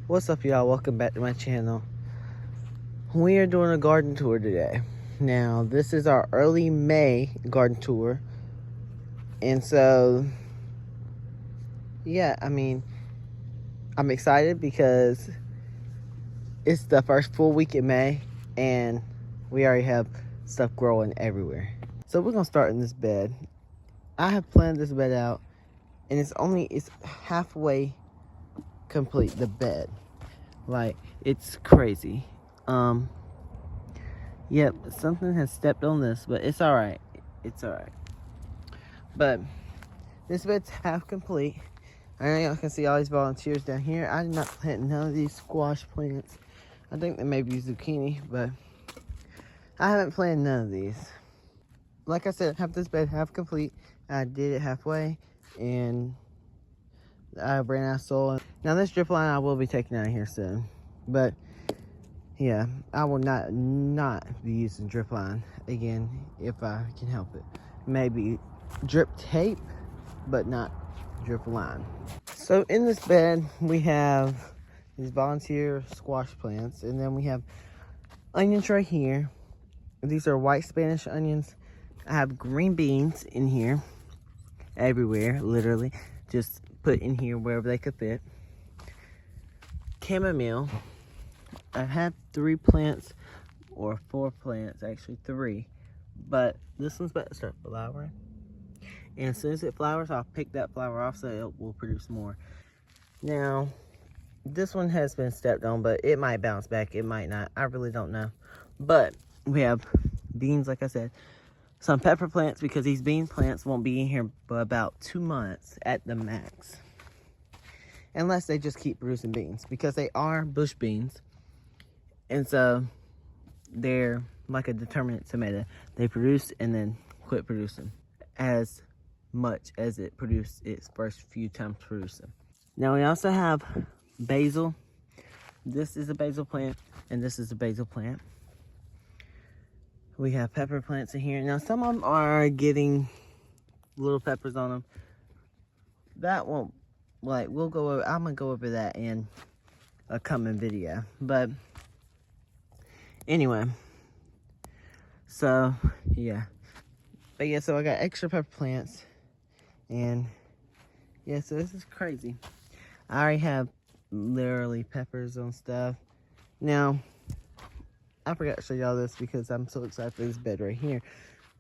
What's up, y'all? Welcome back to my channel. We are doing a garden tour today. Now, this is our early May garden tour. And so, yeah, I'm excited because it's the first full week in May and we already have stuff growing everywhere. So we're gonna start in this bed. I have planned this bed out and it's halfway complete, the bed. Like, it's crazy. Yep, something has stepped on this, but it's alright. It's alright. But this bed's half complete. I know y'all can see all these volunteers down here. I did not plant none of these squash plants. I think they may be zucchini, but I haven't planted none of these. Like I said, I have this bed half complete. I did it halfway, and I ran out of soil. Now this drip line I will be taking out of here soon, but yeah, I will not be using drip line again if I can help it. Maybe drip tape, but not drip line. So in this bed we have these volunteer squash plants, and then we have onions right here. These are white Spanish onions. I have green beans in here everywhere, literally just put in here wherever they could fit. Chamomile. I have 3 plants, or 4 plants, actually 3, but this one's about to start flowering, and as soon as it flowers, I'll pick that flower off so it will produce more. Now this one has been stepped on, but it might bounce back, it might not, I really don't know. But we have beans, like I said, some pepper plants, because these bean plants won't be in here for about 2 months at the max, unless they just keep producing beans, because they are bush beans. And so they're like a determinate tomato. They produce and then quit producing as much as it produced its first few times producing. Now we also have basil. This is a basil plant, and this is a basil plant. We have pepper plants in here. Now some of them are getting little peppers on them. That won't, like, we'll go over, I'm gonna go over that in a coming video. But anyway, so yeah, but yeah, so I got extra pepper plants, and yeah, so this is crazy. I already have literally peppers on stuff. Now I forgot to show y'all this because I'm so excited for this bed right here,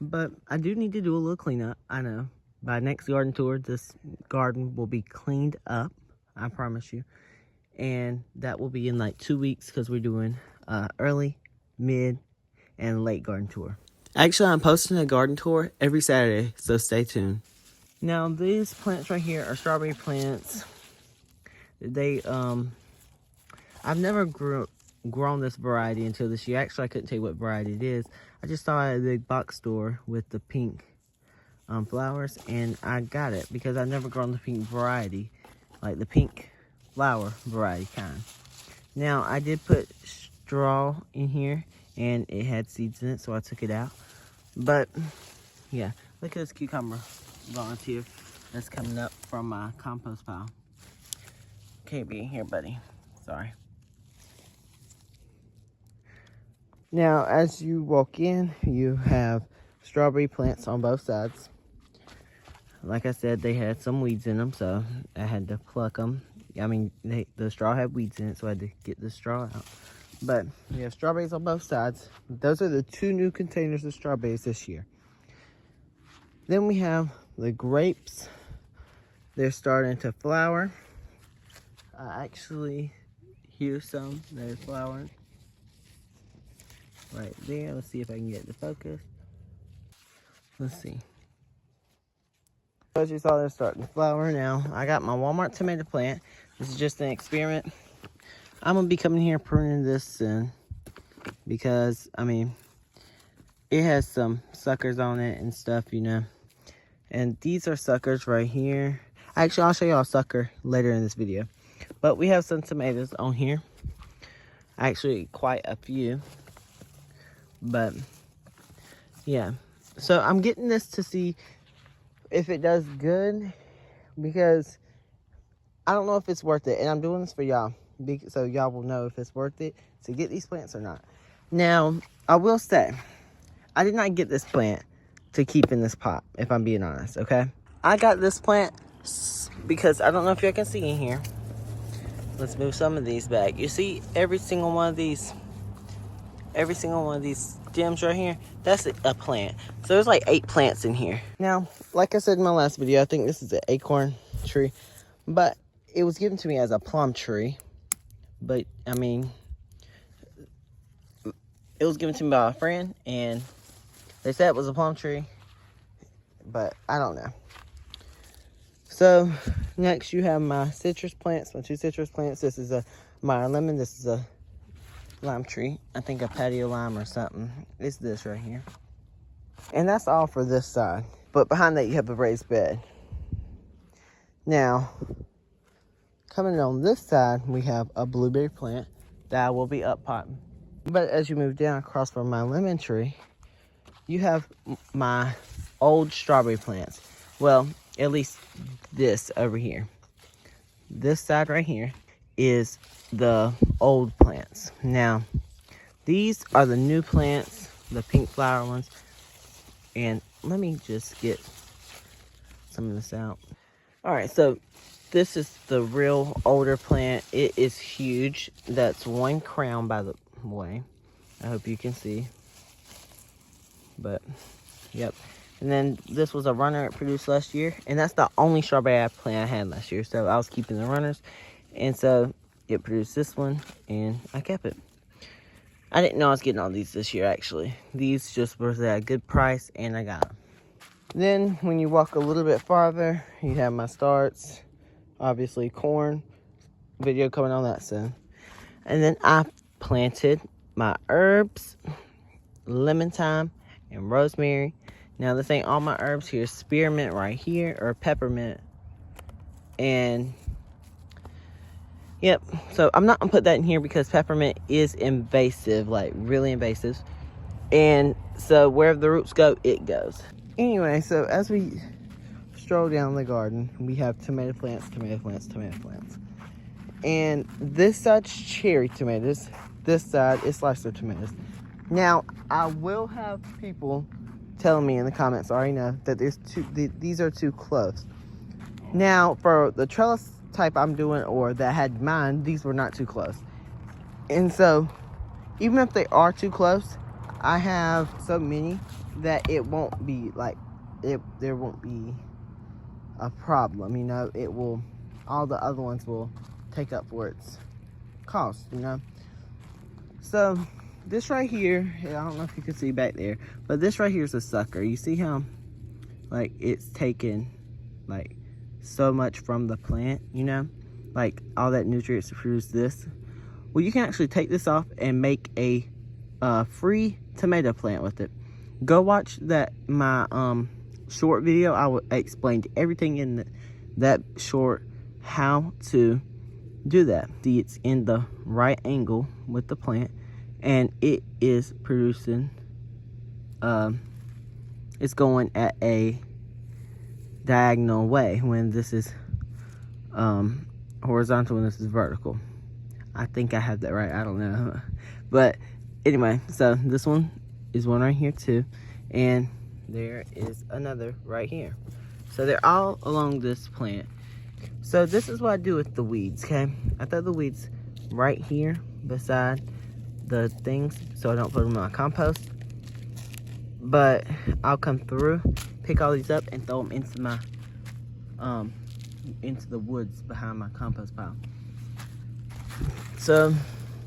but I do need to do a little cleanup. I know by next garden tour this garden will be cleaned up, I promise you, and that will be in like 2 weeks, because we're doing early, mid, and late garden tour. Actually, I'm posting a garden tour every Saturday, so stay tuned. Now these plants right here are strawberry plants. They I've never grown this variety until this year. Actually, I couldn't tell you what variety it is. I just saw it at a big box store with the pink flowers, and I got it because I've never grown the pink variety, like the pink flower variety kind. Now I did put straw in here, and it had seeds in it, so I took it out. But yeah, look at this cucumber volunteer that's coming up from my compost pile. Can't be in here, buddy. Sorry. Now, as you walk in, you have strawberry plants on both sides. Like I said, they had some weeds in them, so I had to pluck them. I mean, the straw had weeds in it, so I had to get the straw out. But we have strawberries on both sides. Those are the 2 new containers of strawberries this year. Then we have the grapes. They're starting to flower. I actually hear some that are flowering right there. Let's see if I can get the focus. Let's see. As you saw, they're starting to flower now. I got my Walmart tomato plant. This is just an experiment. I'm gonna be coming here pruning this soon, because I mean, it has some suckers on it and stuff, you know. And these are suckers right here. Actually, I'll show y'all a sucker later in this video. But we have some tomatoes on here. Actually, quite a few. But yeah, so I'm getting this to see if it does good, because I don't know if it's worth it, and I'm doing this for y'all. so y'all will know if it's worth it to get these plants or not. Now, I will say, I did not get this plant to keep in this pot, if I'm being honest, okay? I got this plant because I don't know if y'all can see in here. Let's move some of these back. You see every single one of these stems right here, that's a plant. So there's like 8 plants in here. Now, like I said in my last video, I think this is an acorn tree, but it was given to me as a plum tree. But I mean, it was given to me by a friend, and they said it was a plum tree, but I don't know. So next you have my citrus plants, my 2 citrus plants. This is a Meyer lemon. This is a lime tree. I think a patio lime or something. It's this right here. And that's all for this side. But behind that you have a raised bed. Now, coming on this side, we have a blueberry plant that I will be up potting. But as you move down across from my lemon tree, you have my old strawberry plants. Well, at least this over here. This side right here is the old plants. Now, these are the new plants, the pink flower ones. And let me just get some of this out. All right, so this is the real older plant. It is huge. That's 1 crown, by the way. I hope you can see. But, yep. And then this was a runner it produced last year. And that's the only strawberry plant I had last year. So I was keeping the runners. And so it produced this one, and I kept it. I didn't know I was getting all these this year, actually. These just were at a good price, and I got them. Then, when you walk a little bit farther, you have my starts. Obviously, corn. Video coming on that soon. And then I planted my herbs, lemon thyme, and rosemary. Now, this ain't all my herbs. Here's spearmint right here, or peppermint. And yep, so I'm not gonna put that in here because peppermint is invasive, like really invasive. And so wherever the roots go, it goes. Anyway, so as we stroll down the garden, we have tomato plants, tomato plants, tomato plants. And this side's cherry tomatoes. This side is slicer tomatoes. Now, I will have people telling me in the comments, I already know, that these are too close. Now, for the trellis type I'm doing, or that had mine, these were not too close. And so, even if they are too close, I have so many that it won't be like, there won't be a problem, you know. It will, all the other ones will take up for its cost, you know. So, this right here, I don't know if you can see back there, but this right here is a sucker. You see how, like, it's taken, like, so much from the plant, you know, like all that nutrients to produce this. Well, you can actually take this off and make a free tomato plant with it. Go watch my short video. I will explain everything in that short how to do that. See, it's in the right angle with the plant, and it is producing, it's going at a diagonal way when this is horizontal and this is vertical. I think I have that right. I don't know. But anyway, so this one is one right here too. And there is another right here. So they're all along this plant. So this is what I do with the weeds, okay? I throw the weeds right here beside the things so I don't put them in my compost. But I'll come through, pick all these up, and throw them into my into the woods behind my compost pile. So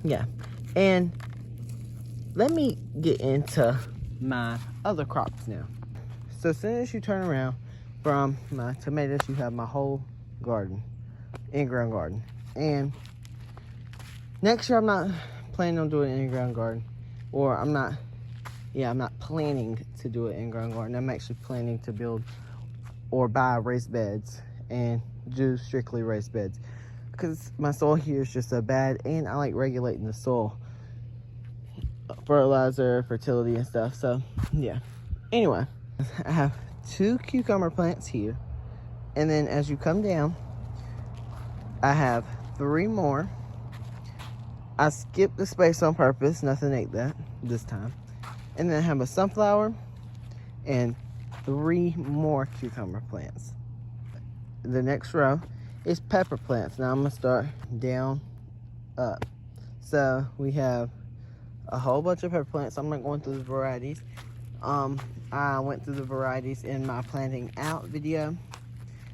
yeah, and let me get into my other crops now. So as soon as you turn around from my tomatoes, you have my whole garden, in-ground garden. And next year I'm not planning on doing an in-ground garden, or I'm not planning to do an in-ground garden. I'm actually planning to build or buy raised beds and do strictly raised beds, because my soil here is just so bad, and I like regulating the soil, fertilizer, fertility, and stuff. So yeah, anyway, I have 2 cucumber plants here, and then as you come down, I have 3 more I skipped the space on purpose. Nothing ate that this time. And then I have a sunflower and 3 more cucumber plants. The next row is pepper plants. Now I'm gonna start down up. So we have a whole bunch of pepper plants. I'm not going through the varieties. I went through the varieties in my planting out video.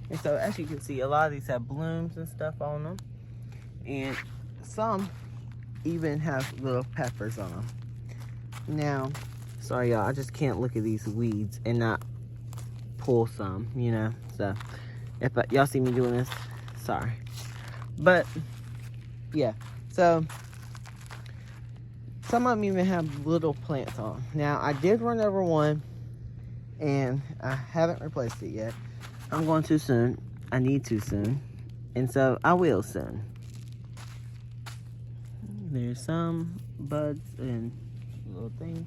And so as you can see, a lot of these have blooms and stuff on them. And some even have little peppers on them. Now, sorry y'all, I just can't look at these weeds and not pull some, you know. So if y'all see me doing this, sorry. But yeah, so some of them even have little plants on them. Now I did run over one and I haven't replaced it yet. I'm going too soon. I need to soon. And so I will soon. There's some buds and little things.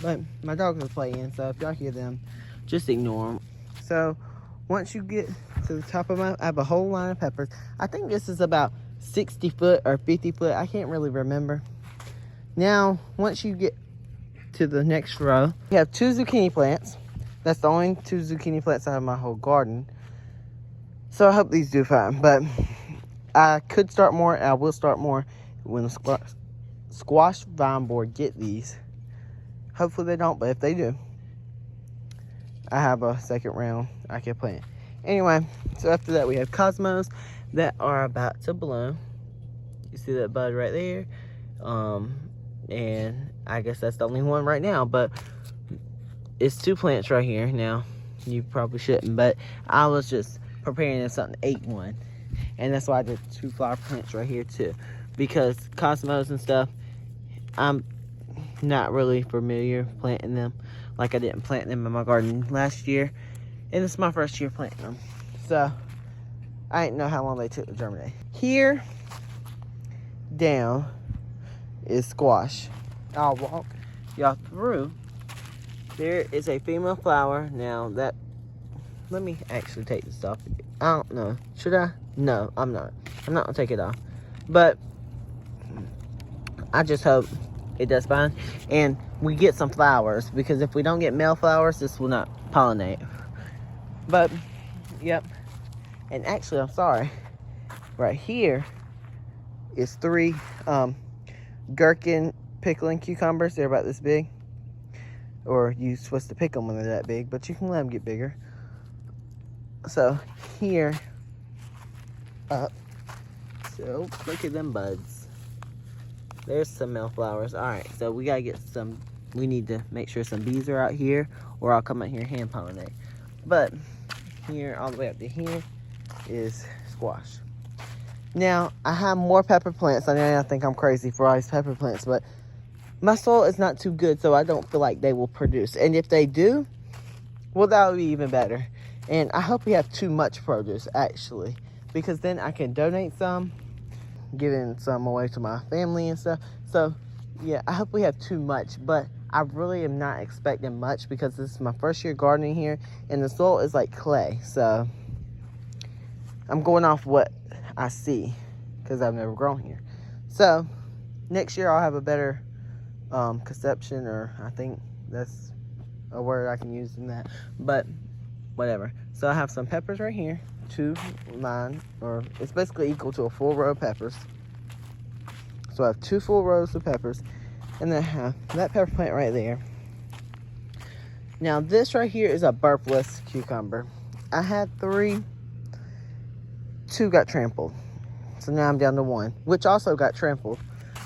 But my dogs are playing, so if y'all hear them, just ignore them. So once you get to the top of I have a whole line of peppers. I think this is about 60 foot or 50 foot. I can't really remember. Now, once you get to the next row, you have 2 zucchini plants. That's the only 2 zucchini plants I have in my whole garden. So I hope these do fine. But I could start more. I will start more when the squash vine board get these. Hopefully they don't, but if they do, I have a second round I can plant. Anyway, so after that we have cosmos that are about to bloom. You see that bud right there? And I guess that's the only one right now, but it's 2 plants right here. Now, you probably shouldn't, but I was just preparing if something ate one. And that's why I did 2 flower plants right here too. Because cosmos and stuff, I'm not really familiar planting them. Like I didn't plant them in my garden last year. And it's my first year planting them. So, I didn't know how long they took to germinate. Here, down, is squash. I'll walk y'all through. There is a female flower. Now that, let me actually take this off. I don't know. Should I? No, I'm not. I'm not gonna take it off. But I just hope it does fine. And we get some flowers, because if we don't get male flowers, this will not pollinate. But, yep. And actually, I'm sorry. Right here is 3 gherkin pickling cucumbers. They're about this big. Or you're supposed to pick them when they're that big, but you can let them get bigger. So here, up. So look at them buds. There's some male flowers. All right, so we gotta get some. We need to make sure some bees are out here, or I'll come out here and hand pollinate. But here, all the way up to here, is squash. Now, I have more pepper plants. I know I think I'm crazy for all these pepper plants, but my soil is not too good, so I don't feel like they will produce. And if they do, well, that would be even better. And I hope we have too much produce, actually, because then I can donate some, giving some away to my family and stuff. So, yeah, I hope we have too much, but I really am not expecting much because this is my first year gardening here, and the soil is like clay. So, I'm going off what I see because I've never grown here. So, next year I'll have a better conception, or I think that's a word I can use in that, but whatever. So I have some peppers right here, 2 line, or it's basically equal to a full row of peppers. So I have 2 full rows of peppers, and then I have that pepper plant right there. Now this right here is a burpless cucumber. I had 3, 2 got trampled, so now I'm down to 1, which also got trampled,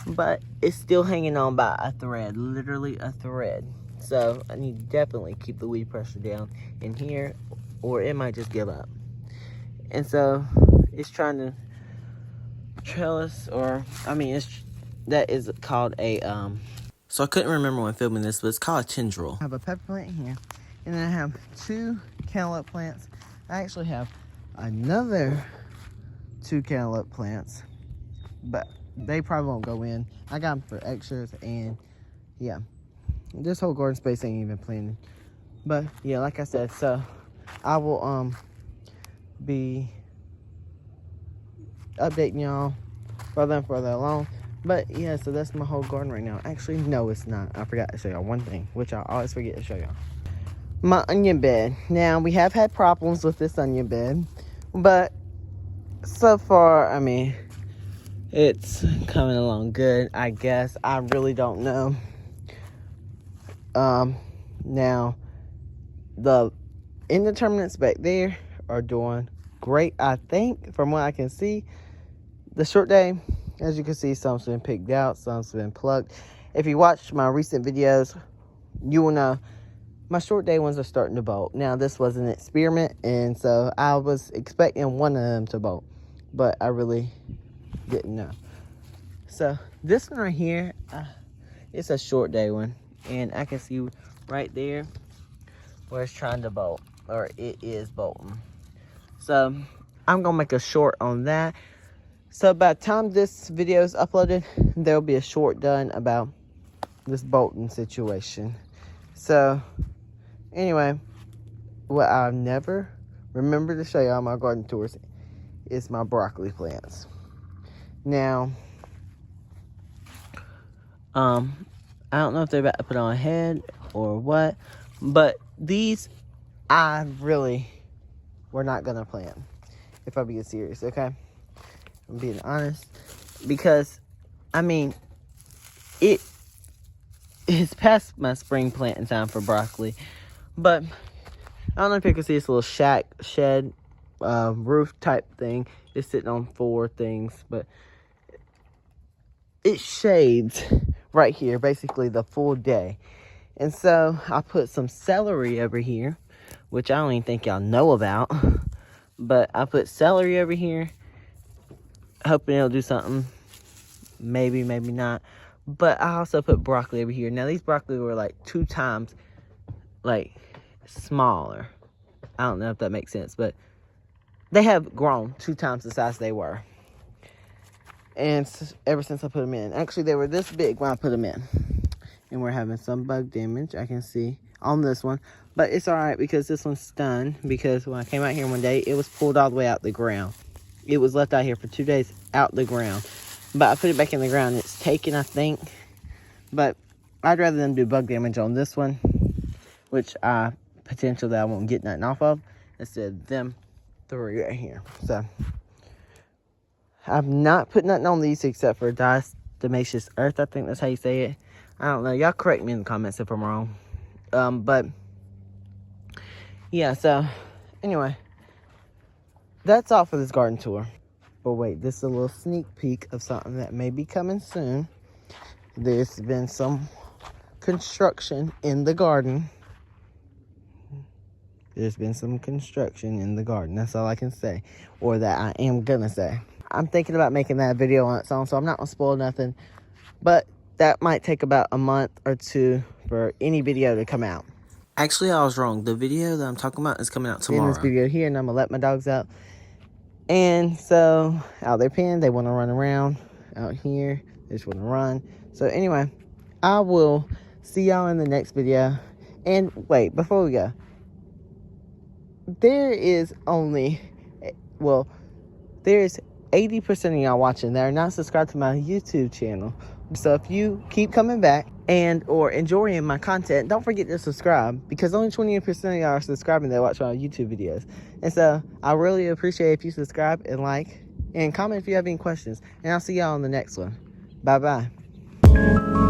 but it's still hanging on by a thread, literally a thread. So I need to definitely keep the weed pressure down in here, or it might just give up. And so it's trying to trellis, or I mean, that is called a so I couldn't remember when filming this, but it's called a tendril. I have a pepper plant here, and then I have 2 cantaloupe plants. I actually have another 2 cantaloupe plants, but they probably won't go in. I got them for extras, and yeah, this whole garden space ain't even planted. But yeah, like I said, so I will be updating y'all further and further along. But yeah, so that's my whole garden right now. Actually, no, it's not. I forgot to show y'all one thing, which I always forget to show y'all. My onion bed. Now, we have had problems with this onion bed, but so far, I mean, it's coming along good, I guess. I really don't know. Now, the indeterminates back there are doing great, I think, from what I can see. The short day, as you can see, some's been picked out, some's been plucked. If you watched my recent videos, you will know my short day ones are starting to bolt. Now, this was an experiment, and so I was expecting one of them to bolt, but I really didn't know. So this one right here, it's a short day one, and I can see right there where it's trying to bolt, or it is bolting. So I'm gonna make a short on that. So by the time this video is uploaded, there'll be a short done about this bolting situation. So anyway, what I've never remembered to show y'all on my garden tours is my broccoli plants. Now, I don't know if they're about to put on a head or what, but these I really were not gonna plant, if I'm being serious, okay? I'm being honest, because I mean, it is past my spring planting time for broccoli, but I don't know if you can see this little shed roof type thing. It's sitting on 4 things, but it shades right here basically the full day. And so I put some celery over here, which I don't even think y'all know about, but I put celery over here, hoping it'll do something. Maybe, maybe not. But I also put broccoli over here. Now these broccoli were like 2 times like smaller. I don't know if that makes sense, but they have grown 2 times the size they were. And ever since I put them in. Actually, they were this big when I put them in. And we're having some bug damage, I can see, on this one. But it's alright because this one's stunned. Because when I came out here one day, it was pulled all the way out the ground. It was left out here for 2 days out the ground. But I put it back in the ground. It's taken, I think. But I'd rather them do bug damage on this one, which potentially I won't get nothing off of, instead of them 3 right here. So I've not put nothing on these except for diatomaceous earth. I think that's how you say it. I don't know. Y'all correct me in the comments if I'm wrong. But yeah, so anyway, that's all for this garden tour. But wait, this is a little sneak peek of something that may be coming soon. There's been some construction in the garden. There's been some construction in the garden. That's all I can say. Or that I am gonna say. I'm thinking about making that video on its own, so I'm not gonna spoil nothing. But that might take about a month or 2 for any video to come out. Actually, I was wrong. The video that I'm talking about is coming out tomorrow. In this video here, and I'm gonna let my dogs out. And so, out their pen, they want to run around. Out here, they just want to run. So anyway, I will see y'all in the next video. And wait, before we go, there is only, well, there's 80% of y'all watching that are not subscribed to my YouTube channel. So if you keep coming back and or enjoying my content, don't forget to subscribe, because only 20% of y'all are subscribing that watch my YouTube videos. And so I really appreciate if you subscribe and like and comment if you have any questions. And I'll see y'all on the next one. Bye bye.